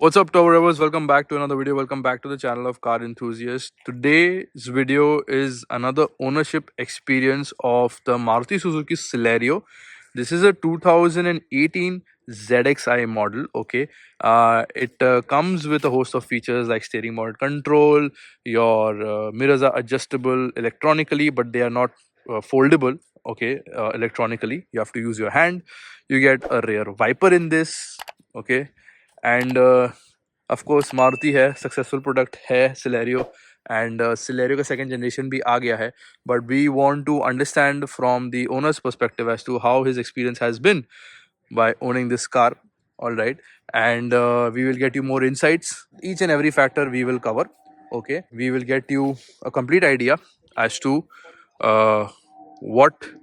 What's up, Tower Rovers? Welcome back to another video. Welcome back to the channel of Car Enthusiast. Today's video is another ownership experience of the Maruti Suzuki Celerio. This is a 2018 ZXi model. Okay, it comes with a host of features like steering mode control. Your mirrors are adjustable electronically, but they are not foldable. Okay, electronically, you have to use your hand. You get a rear wiper in this. Okay, and of course Maruti है successful product है Celerio and Celerio का second generation भी आ गया है but we want to understand from the owners perspective as to how his experience has been by owning this car. All right, and we will get you more insights. Each and every factor we will cover. Okay, we will get you a complete idea as to uh, what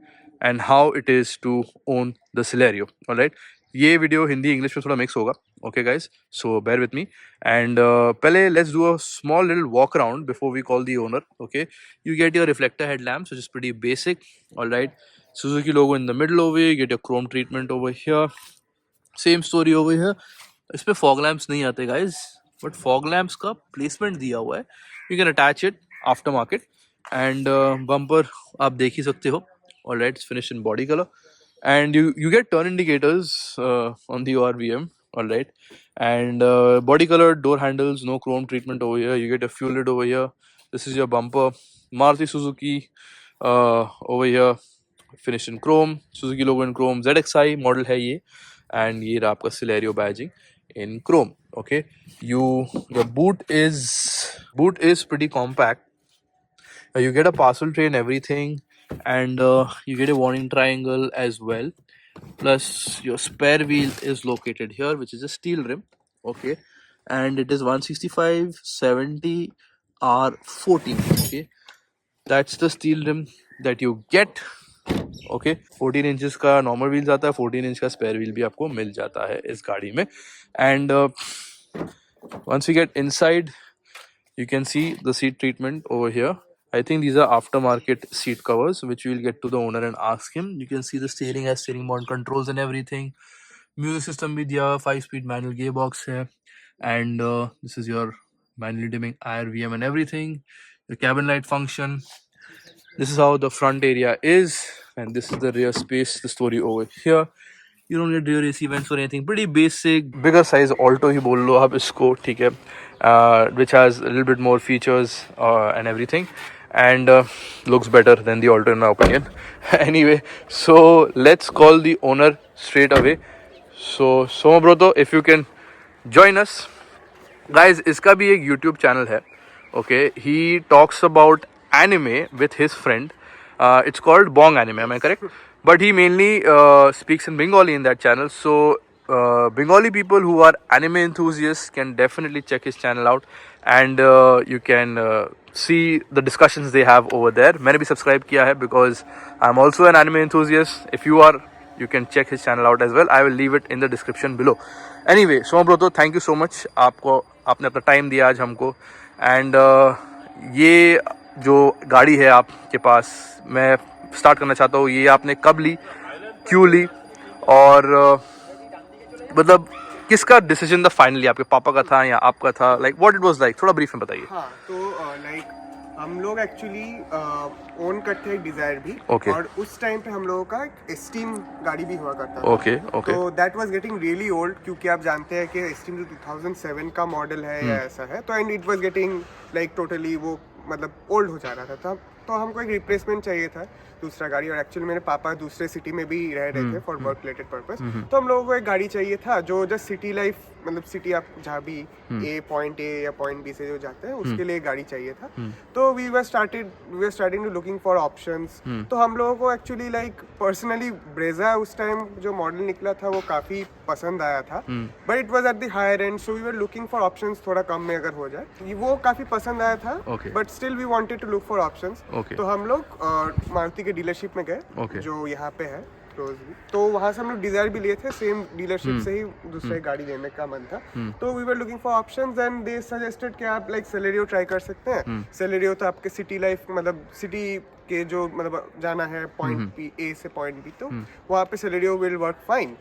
and how it is to own the Celerio. All right, ये video Hindi English में थोड़ा mix होगा. Okay guys, so bear with me and पहले let's do a small little walk around before we call the owner. Okay, you get your reflector headlamps, which is pretty basic. All right, Suzuki logo in the middle over here. You get your chrome treatment over here. Same story over here. इस पे fog lamps नहीं आते guys, but fog lamps का placement दिया हुआ है. You can attach it aftermarket and bumper आप देख ही सकते हो. All right, it's finished in body color and you get turn indicators on the ORVM. All right, and body colored door handles, no chrome treatment over here. You get a fuel lid over here. This is your bumper. Maruti Suzuki over here, finished in chrome. Suzuki logo in chrome. ZXi model है ये and ये रहा आपका Celerio badging in chrome. Okay, the boot is pretty compact. You get a parcel tray and everything, and you get a warning triangle as well. Plus your spare wheel is located here, which is a steel rim. Okay, and it is 165 70 R14. Okay, that's the steel rim that you get. Okay 14 inches का normal wheels आता है 14 inch का spare wheel भी आपको मिल जाता है इस गाड़ी में and once we get inside you can see the seat treatment over here. I think these are aftermarket seat covers which we'll get to the owner and ask him. You can see the steering has steering mode controls and everything. Music system bhi diya, 5-speed manual gearbox hai, and this is your manually dimming IRVM and everything. The cabin light function. This is how the front area is, and this is the rear space. The story over here. You don't need rear AC vents or anything. Pretty basic, bigger size Alto ही बोल लो आप इसको, ठीक है, which has a little bit more features and everything, and looks better than the Alto in my opinion. Anyway, so let's call the owner straight away. So Soma Broto, if you can join us, guys. इसका भी एक YouTube channel है. Okay, he talks about anime with his friend. It's called Bong Anime. Am I correct? But he mainly speaks in Bengali in that channel. So Bengali people who are anime enthusiasts can definitely check his channel out, and you can see the discussions they have over there. मैंने भी subscribe किया है because I'm also an anime enthusiast. If you are, you can check his channel out as well. I will leave it in the description below. Anyway, Soma Broto, thank you so much. आपने अपना time दिया आज हमको, and ये जो गाड़ी है आपके पास, मैं स्टार्ट करना चाहता हूँ. ये आपने कब ली, क्यों ली, और मतलब किसका डिसीजन था फाइनली, आपके पापा का था या आपका था, like what it was like, थोड़ा ब्रीफ में बताइए. हाँ, तो लाइक हम लोग एक्चुअली ओन करते हैं डिजायर भी. Okay. और उस टाइम पे हम लोगों का एस्टीम गाड़ी भी हुआ करता था. Okay okay. तो that was getting really old, क्योंकि आप जानते हैं कि एस्टीम जो 2007 का मॉडल है या ऐसा है, तो and it was getting like totally वो मतलब ओल्ड हो जा रहा था. तो हमको एक रिप्लेसमेंट चाहिए था, दूसरा गाड़ी. और एक्चुअली मेरे पापा दूसरे सिटी में भी रह रहे थे फॉर वर्क रिलेटेड पर्पस. तो हम लोगों को एक गाड़ी चाहिए था जो जस्ट सिटी लाइफ, मतलब सिटी आप जहाँ भी पॉइंट ए या पॉइंट बी से जो जाते हैं उसके लिए गाड़ी चाहिए था. तो we were starting to looking for options. तो हम लोगों को एक्चुअली लाइक पर्सनली ब्रेजा उस टाइम जो मॉडल निकला था वो काफी पसंद आया था, but it was at the higher end, so we were looking for options थोड़ा कम में अगर हो जाए. वो काफी पसंद आया था, but still we wanted to look for options. तो हम लोग मारुति के डीलरशिप में गए, जो यहाँ पे है. प्रोज भी, तो वहाँ से हम लोग डिजायर भी लिए थे, सेम डीलरशिप से ही दूसरी गाड़ी लेने का मन था। तो we were looking for options and they suggested कि आप लाइक सेलेरियो ट्राई कर सकते हैं। सेलेरियो तो आपके सिटी लाइफ मतलब सिटी के जो मतलब जाना है पॉइंट बी ए से पॉइंट बी, तो वहाँ पे सेलेरियो विल वर्क फाइन।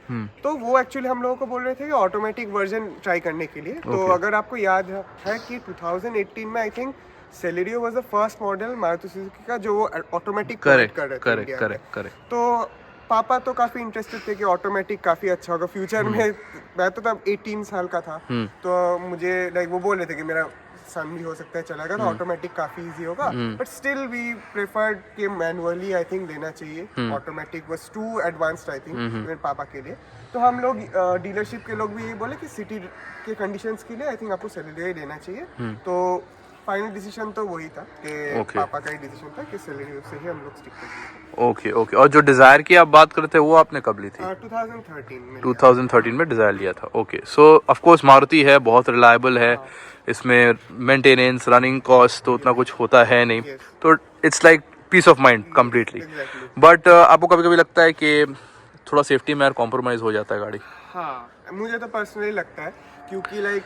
तो वो एक्चुअली हम लोगों को बोल रहे थे कि ऑटोमेटिक वर्जन ट्राई करने के लिए। तो अगर आपको याद है कि 2018 में I think Celerio was the first model Maruti Suzuki का जो वो ऑटोमेटिक प्रोवाइड कर रहे थे इंडिया में। तो पापा तो काफी इंटरेस्टेड थे कि ऑटोमेटिक काफी अच्छा होगा फ्यूचर में। मैं तो तब 18 साल का था, तो मुझे लाइक वो बोल रहे थे कि मेरा सन भी हो सकता है चलेगा, तो ऑटोमेटिक काफी इजी होगा। बट स्टिल वी प्रेफर्ड कि मैनुअली आई थिंक लेना चाहिए। Automatic was too advanced I think मेरे पापा के लिए। तो हम लोग डीलरशिप के लोग भी यही बोले कि सिटी के कंडीशंस के लिए आई थिंक आपको सेलेरियो ही लेना चाहिए। तो फाइनल डिसीजन तो वही था कि पापा का ही डिसीजन था कि सेलेरियो से ही हम लोग स्टिक करेंगे। Okay okay. और जो डिजायर की आप बात करते हैं वो आपने कब ली थी? 2013 में। 2013 में डिजायर लिया था। Okay, so of course Maruti है, बहुत रिलायबल है। इसमें मेंटेनेंस, रनिंग कॉस्ट तो उतना कुछ होता है नहीं, तो it's like peace of mind completely. But आपको कभी कभी लगता है कि थोड़ा सेफ्टी में यार कॉम्प्रोमाइज हो जाता है गाड़ी? हाँ, मुझे तो पर्सनली लगता है, क्योंकि लाइक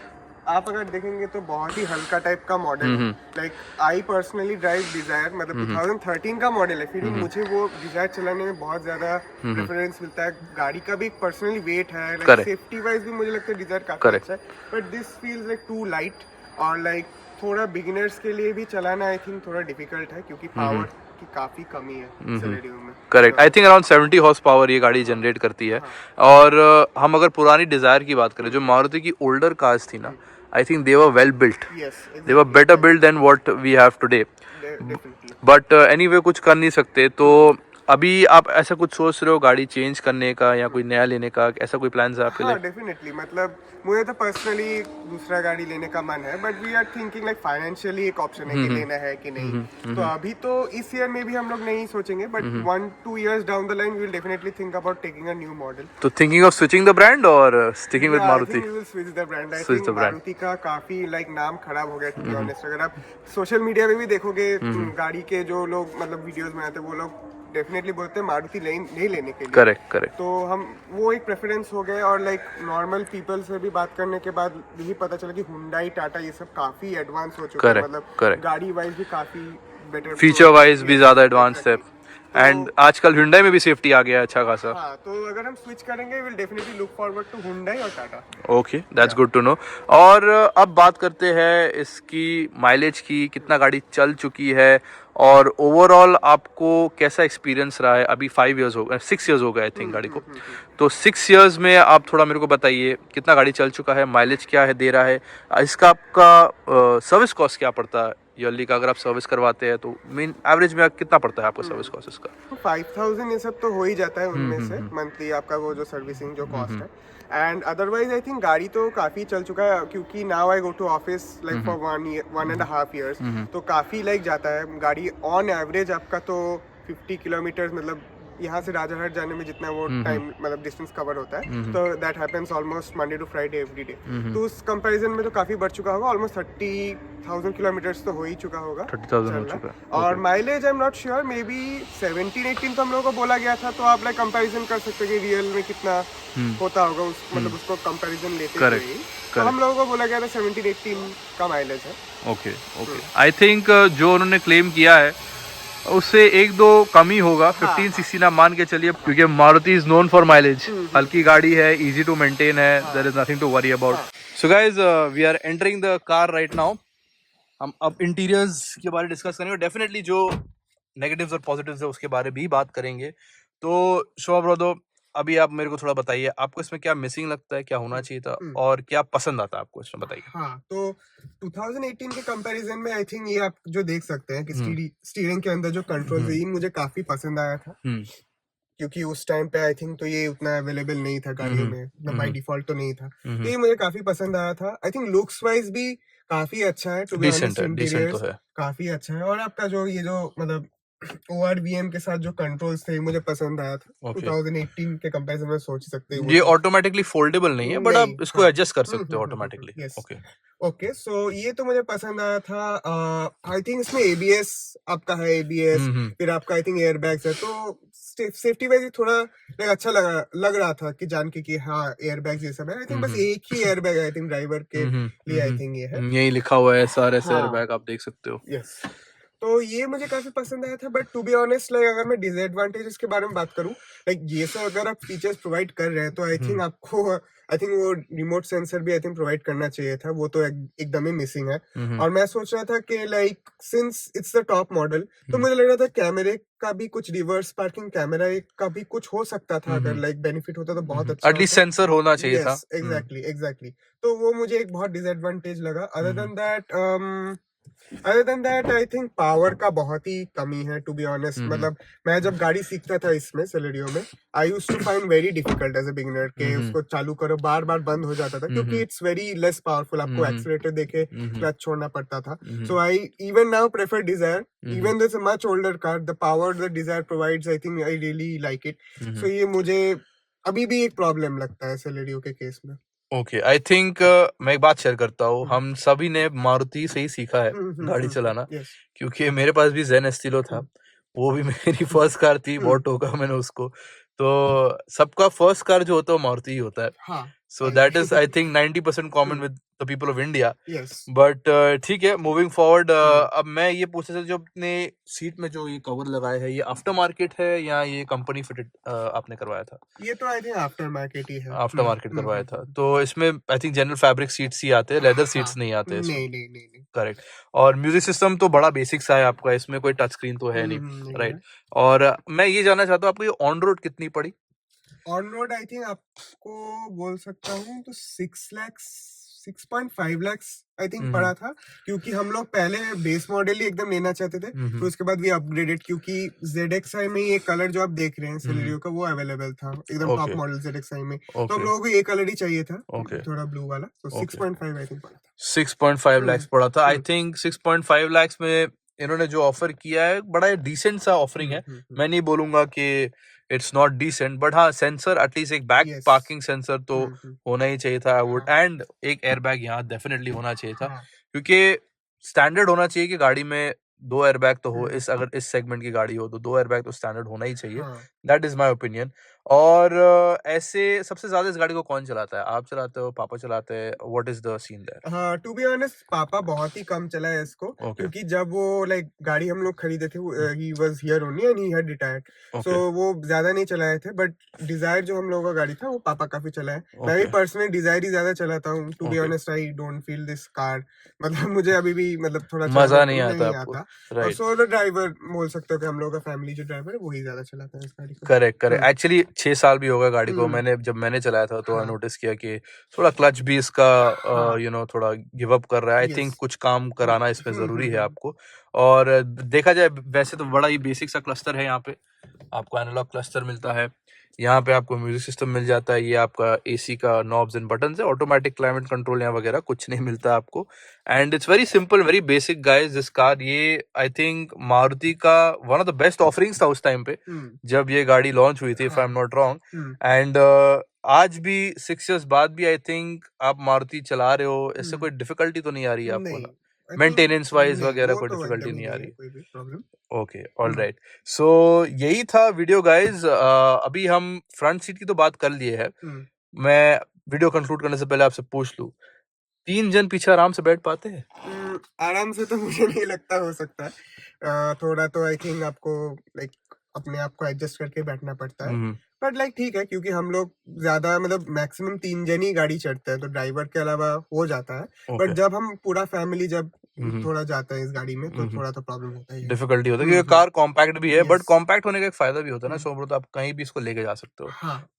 आप अगर देखेंगे तो बहुत ही हल्का टाइप का मॉडल है। Like I personally drive Dzire, मतलब 2013 का मॉडल है, फिर भी मुझे वो डिजायर चलाने में बहुत ज्यादा प्रेफरेंस मिलता है। गाड़ी का भी एक पर्सनली वेट है, लाइक सेफ्टी वाइज भी मुझे लगता है डिजायर काफी अच्छा है। But this feels like too light, और लाइक थोड़ा बिगिनर्स के लिए भी चलाना आई थिंक थोड़ा डिफिकल्ट है, क्योंकि पावर की काफी कमी है सेलेरियो में। Correct, I think around 70 horse power ये गाड़ी जनरेट करती है। और हम अगर पुरानी डिजायर की बात करें, जो मारुति की ओल्डर कार्स थी ना, I think they were well built, they were better built than what we have today. But anyway कुछ कर नहीं सकते। तो अभी आप ऐसा कुछ सोच रहे हो गाड़ी चेंज करने का या कोई नया लेने का, ऐसा कोई प्लान है आपके लिए? हाँ, डेफिनेटली, मतलब मुझे तो पर्सनली दूसरा गाड़ी लेने का मन है, but we are thinking like financially एक ऑप्शन है कि लेना है कि नहीं। तो अभी तो इस ईयर में भी हम लोग नहीं सोचेंगे, but 1-2 years down the line we will definitely think about taking a new model. तो thinking of switching the brand और sticking with Maruti? We will switch the brand. I think Maruti का काफी लाइक नाम खराब हो गया, टू बी ऑनेस्ट। अगर आप सोशल मीडिया में भी देखोगे, गाड़ी के जो लोग मतलब वीडियोस बनाते हैं, वो लोग डेफिनेटली बोलते हैं मारुति नहीं लेने के लिए। करेक्ट। तो हम वो एक प्रेफरेंस हो गया, और लाइक नॉर्मल पीपल से भी बात करने के बाद यही पता चला कि हुंडई, टाटा ये सब काफी एडवांस हो चुके हैं, मतलब गाड़ी वाइज भी काफी बेटर, फीचर वाइज भी ज्यादा एडवांस है। एंड आजकल Hyundai में भी सेफ्टी आ गया है अच्छा खासा। हाँ, तो अगर हम स्विच करेंगे will definitely look forward to Hyundai और Tata. Okay, that's good to know. और अब बात करते हैं इसकी माइलेज की, कितना गाड़ी चल चुकी है और ओवरऑल आपको कैसा एक्सपीरियंस रहा है? अभी 5 years हो गए, 6 years हो गए आई थिंक गाड़ी को। तो 6 years में आप थोड़ा मेरे को बताइए कितना गाड़ी चल चुका है, माइलेज क्या है दे रहा है, इसका आपका सर्विस कॉस्ट क्या पड़ता है ईयरली का? अगर आप सर्विस करवाते हैं तो मीन एवरेज में कितना पड़ता है आपका सर्विस कॉस्ट इसका? 5000 ये सब तो हो ही जाता है उनमें से मंथली आपका वो जो सर्विसिंग जो कॉस्ट है। एंड अदरवाइज आई थिंक गाड़ी तो काफी चल चुका है, क्योंकि now I go to office like for 1.5 years, तो काफी लाइक जाता है गाड़ी। ऑन एवरेज आपका तो 50 किलोमीटर, मतलब यहाँ से राजारहाट जाने में जितना वो टाइम मतलब डिस्टेंस कवर होता है, तो that happens almost Monday to Friday every day. तो उस कंपैरिजन में तो काफी बढ़ चुका होगा, ऑलमोस्ट 30,000 किलोमीटर्स तो हो ही चुका होगा। 30,000 हो चुका है। और mileage I am not sure, may be 17-18 तो हम लोगों को बोला गया था, तो आप लाइक कंपैरिजन कर सकते हैं कि रियल में कितना होता होगा उस मतलब उसको कंपैरिजन लेते हुए। तो हम लोगों को बोला गया था 17-18 का माइलेज है। ओके। आई थिंक जो उन्होंने क्लेम किया है उससे 1-2 कम ही होगा, 15-16 आप मान के चलिए, क्योंकि Maruti is known for mileage. हल्की गाड़ी है, इजी टू मेंटेन है, there is nothing to worry about. So guys, we are entering the car right now. हम अब इंटीरियर्स के बारे में डिस्कस करेंगे, और डेफिनेटली जो नेगेटिव्स और पॉजिटिव्स है उसके बारे में भी बात करेंगे। तो शोभा ब्रदर, अभी आप मेरे को थोड़ा बताइए, आपको इसमें क्या मिसिंग लगता है, क्या होना चाहिए था, और क्या पसंद आता है आपको इसमें, बताइए। हाँ, तो 2018 के कंपैरिजन में आई थिंक ये आप जो देख सकते हैं कि स्टीयरिंग के अंदर जो कंट्रोल है, मुझे काफी पसंद आया था, क्योंकि उस टाइम पे आई थिंक तो ये उतना अवेलेबल नहीं था गाड़ियों में, बाय डिफॉल्ट तो नहीं था। ये मुझे काफी पसंद आया था। आई थिंक लुक्स वाइज भी काफी अच्छा है, टू बी ऑनेस्ट, इंटीरियर्स काफी अच्छा है। और आपका जो ये जो मतलब ORVM के साथ जो कंट्रोल्स थे मुझे पसंद आया था। 2018 के कंपैरिजन में सोच सकते हैं। ये ऑटोमेटिकली फोल्डेबल नहीं है, बट आप इसको एडजस्ट कर सकते हो ऑटोमेटिकली। ओके, सो ये तो मुझे पसंद आया था। आई थिंक इसमें ABS आपका है, ABS, फिर आपका आई थिंक एयरबैग्स है, तो सेफ्टी वाइज थोड़ा लाइक अच्छा लग रहा था कि जान के कि हाँ एयर बैग ये सब है। आई थिंक बस एक ही air bag I think driver के लिए आई थिंक ये है। यही लिखा हुआ है SRS हाँ। एयरबैग, आप देख सकते हो। यस, तो ये मुझे काफी पसंद आया था। But to be honest like अगर मैं डिसएडवांटेजेस के बारे में बात करूं, लाइक ये सब अगर आप फीचर्स प्रोवाइड कर रहे हैं तो आई थिंक आपको आई थिंक वो रिमोट सेंसर भी आई थिंक प्रोवाइड करना चाहिए था। वो तो एकदम ही मिसिंग है। और मैं सोच रहा था कि like since it's the top model तो मुझे लग रहा था कैमरे का भी कुछ रिवर्स पार्किंग कैमरा का भी कुछ हो सकता था। अगर लाइक बेनिफिट होता तो बहुत अच्छा एटलीस्ट सेंसर होना चाहिए था। Yes exactly. तो वो मुझे एक बहुत डिसएडवांटेज लगा। Other than that I think power का बहुत ही कमी है टू बी ऑनेस्ट। मतलब मैं जब गाड़ी सीखता था इसमें सेलेरियो में, I used to find very difficult as a beginner के उसको चालू करो बार बार बंद हो जाता था क्योंकि इट्स वेरी लेस पावरफुल। आपको एक्सीलरेटर देके क्लच छोड़ना पड़ता था। So I even now prefer Dzire even this a much older car. The power the Dzire provides I think I really like it. So ये मुझे अभी भी एक प्रॉब्लम लगता है सेलेरियो के केस में। ओके, आई थिंक मैं एक बात शेयर करता हूँ। हम सभी ने मारुति से ही सीखा है गाड़ी चलाना, यस क्योंकि मेरे पास भी जेन एस्टिलो था। वो भी मेरी फर्स्ट कार थी, बहुत ठोका मैंने उसको। तो सबका फर्स्ट कार जो होता है वो मारुति ही होता है। हाँ so that is I think 90% common with the people of India. Yes but ठीक है, मूविंग फॉरवर्ड। अब मैं ये पूछ रहा था, जो अपने सीट में जो ये कवर लगाया है, ये आफ्टर मार्केट है या ये कंपनी फिटेड आपने करवाया था? ये तो आई थिंक आफ्टर मार्केट ही है। आफ्टर मार्केट करवाया था। तो इसमें I think general fabric seats ही आते हैं, लेदर सीट्स नहीं आते इसमें। नहीं करेक्ट। और म्यूजिक सिस्टम तो बड़ा बेसिक सा है आपका, इसमें कोई टच स्क्रीन तो है नहीं, राइट? और मैं ये जानना चाहता हूँ, आपको ये ऑन रोड कितनी पड़ी? ऑन रोड आई थिंक आपको बोल सकता हूँ तो 6.5 lakhs आई थिंक पड़ा था। क्योंकि हम लोग पहले बेस मॉडल ही एकदम लेना चाहते थे, तो उसके बाद भी अपग्रेडेड क्योंकि ZXi में ये कलर जो आप देख रहे हैं सेलेरियो का वो अवेलेबल था एकदम टॉप मॉडल ZXi में। तो हम लोगों को ये कलर ही चाहिए था, थोड़ा ब्लू वाला। तो 6.5 आई थिंक पड़ा था। 6.5 lakhs पड़ा था। आई थिंक 6.5 lakhs में इन्होंने जो ऑफर किया है बड़ा डिसेंट सा ऑफरिंग है। मैं नहीं बोलूंगा कि इट्स नॉट डिसेंट, बट हाँ, सेंसर एटलीस्ट एक बैक पार्किंग सेंसर तो होना ही चाहिए था। वुड एंड एक एयरबैग यहाँ डेफिनेटली होना चाहिए था, क्योंकि स्टैंडर्ड होना चाहिए कि गाड़ी में 2 एयरबैग तो हो। इस अगर इस सेगमेंट की गाड़ी हो तो 2 एयरबैग तो स्टैंडर्ड होना ही चाहिए। That is my opinion. और ऐसे सबसे ज्यादा इस गाड़ी को कौन चलाता है? आप चलाते हो, पापा चलाते हैं? What is the scene there? हाँ टू बी ऑनेस्ट पापा बहुत ही कम चला है इसको। क्योंकि जब वो लाइक गाड़ी हम लोग खरीदे थे he was here only and he had retired. So वो ज्यादा नहीं चलाए थे। बट डिजायर जो हम लोगों का गाड़ी था वो पापा काफी चला है। मैं भी पर्सनली डिजायर ही ज्यादा चलाता हूँ। To be honest I don't feel this car. मतलब मुझे अभी भी मतलब थोड़ा मजा नहीं आता आपको, और सोलो ड्राइवर बोल सकते हो कि हम लोग का फैमिली जो ड्राइवर है वही ज्यादा चलाता है इस गाड़ी को। करेक्ट। एक्चुअली 6 साल भी होगा गाड़ी को। जब मैंने चलाया था तो नोटिस किया कि थोड़ा क्लच भी इसका थोड़ा गिव अप कर रहा है। आई थिंक कुछ काम कराना इसमें जरूरी है आपको। और देखा जाए वैसे तो बड़ा ही बेसिक सा क्लस्टर है। यहाँ पे आपको एनालॉग क्लस्टर मिलता है, यहाँ पे आपको म्यूजिक सिस्टम मिल जाता है, ये आपका एसी का नॉब्स एंड बटन्स है, ऑटोमेटिक क्लाइमेट कंट्रोल यहाँ वगैरह कुछ नहीं मिलता आपको। And it's very simple, very basic guys this car. ये आई थिंक मारुति का one of the best offerings था उस टाइम पे जब ये गाड़ी लॉन्च हुई थी, if I am not wrong. And आज भी 6 years बाद भी आई थिंक आप मारुति चला रहे हो, इससे कोई डिफिकल्टी तो नहीं आ रही है आपको ना? मेंटेनेंस वाइज वगैरह कोई डिफिकल्टी नहीं आ रही? Okay, all right. सो यही था वीडियो गाइज। अभी हम फ्रंट सीट की तो बात कर लिए है। मैं वीडियो कंक्लूड करने से पहले आपसे पूछ लूं, 3 जन पीछे आराम से बैठ पाते हैं? आराम से तो मुझे नहीं लगता हो सकता है। थोड़ा तो आई थिंक आपको लाइक अपने आप को एडजस्ट करके बैठना पड़ता है। बट लाइक ठीक है क्योंकि हम लोग ज्यादा मतलब मैक्सिमम 3 जन ही गाड़ी चढ़ते हैं तो ड्राइवर के अलावा हो जाता है। बट जब हम पूरा फैमिली जब थोड़ा जाता है इस गाड़ी में तो थोड़ा तो प्रॉब्लम होता है, डिफिकल्टी होता है, क्योंकि कार कॉम्पैक्ट भी है। बट कॉम्पैक्ट होने का एक फायदा भी होता है ना सोमरो, तो आप कहीं भी इसको लेके जा सकते हो।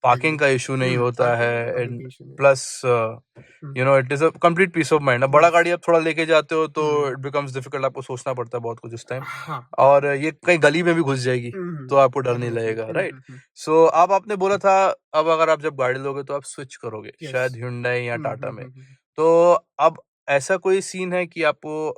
पार्किंग का इशू नहीं होता है, and plus it is a complete peace of mind. बड़ा गाड़ी आप थोड़ा लेके जाते हो तो इट बिकम्स डिफिकल्ट, आपको सोचना पड़ता है बहुत कुछ इस टाइम। और ये कहीं गली में भी घुस जाएगी तो आपको डर नहीं लगेगा, राइट? सो अब आपने बोला था अब अगर आप जब गाड़ी लोगे तो आप स्विच करोगे, शायद Hyundai या टाटा में। तो अब ऐसा कोई सीन है कि आपको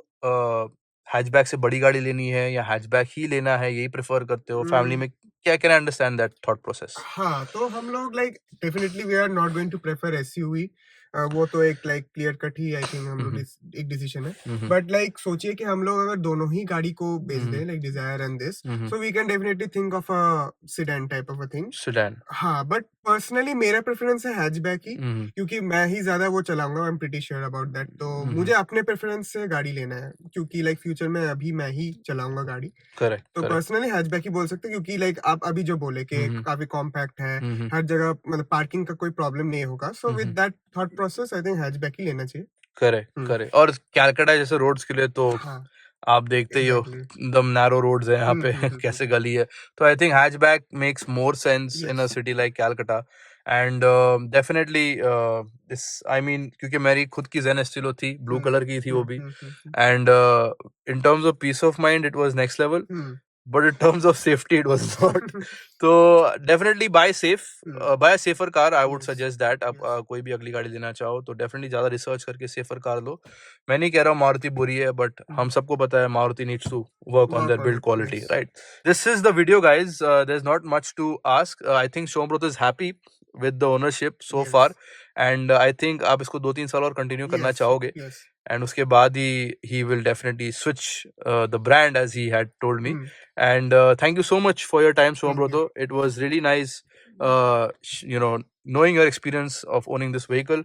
हैचबैक से बड़ी गाड़ी लेनी है या हैचबैक ही लेना है, यही प्रेफर करते हो फैमिली में? क्या can I understand that thought process? हाँ तो हम लोग like definitely we are not going to prefer SUV वो तो एक लाइक क्लियर कट ही आई थिंक हम लोग एक डिसीजन है, बट लाइक सोचिए कि हम लोग अगर दोनों ही गाड़ी को बेच दें, like Dzire and this, so we can definitely think of a sedan type of a thing. Sedan. हाँ, बट पर्सनली मेरा प्रेफरेंस है हैचबैक ही, क्योंकि मैं ही ज्यादा वो चलाऊंगा, I am pretty sure about that. तो मुझे अपने प्रेफरेंस से गाड़ी लेना है, क्योंकि लाइक फ्यूचर में अभी मैं ही चलाऊंगा गाड़ी। करेक्ट। तो पर्सनली हैचबैक ही बोल सकते हैं, क्योंकि लाइक आप अभी जो बोले कि काफी कॉम्पैक्ट है, हर जगह मतलब पार्किंग का कोई प्रॉब्लम नहीं होगा। So with that thought process I think hatchback ही लेना चाहिए। Correct correct. और कैलकाटा जैसे रोड्स के लिए तो हाँ, आप देखते ही हो, exactly. एकदम नैरो रोड्स हैं यहाँ पे कैसे गली है। तो I think hatchback makes more sense in a Yes. City like Calcutta. And definitely this I mean, क्योंकि मेरी खुद की जेन एस्टिलो थी, ब्लू कलर की थी वो भी। And in terms of peace of mind it was next level, but in terms of safety it was not. So definitely buy safe, buy a safer car, I would Yes. suggest that। आप Yes. कोई भी अगली गाड़ी लेना चाहो तो definitely ज्यादा research करके सेफर कार लो। मैं नहीं कह रहा हूँ मारुति बुरी है, बट हम सबको पता है Maruti needs to work on their build quality, Yes. right? This is the video guys, there's not much to ask। I think Shombrot is happy with the ownership so Yes. far, and I think आप इसको 2-3 साल और continue करना Yes. चाहोगे, Yes. and उसके बाद ही he will definitely switch the brand as he had told me। And thank you so much for your time, Sombroto। It was really nice knowing your experience of owning this vehicle,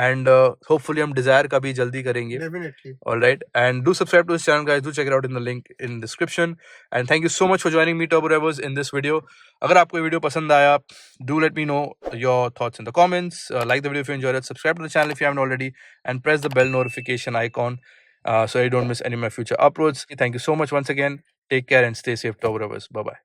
and hopefully हम desire का भी जल्दी करेंगे। Definitely. All right, and do subscribe to this channel guys, do check it out in the link in description, and thank you so much for joining me Turbo Revers in this video। अगर आपको ये video पसंद आया, do let me know your thoughts in the comments, like the video if you enjoyed it, subscribe to the channel if you haven't already, and press the bell notification icon so you don't miss any of my future uploads। Thank you so much once again, take care and stay safe Turbo Revers, bye bye।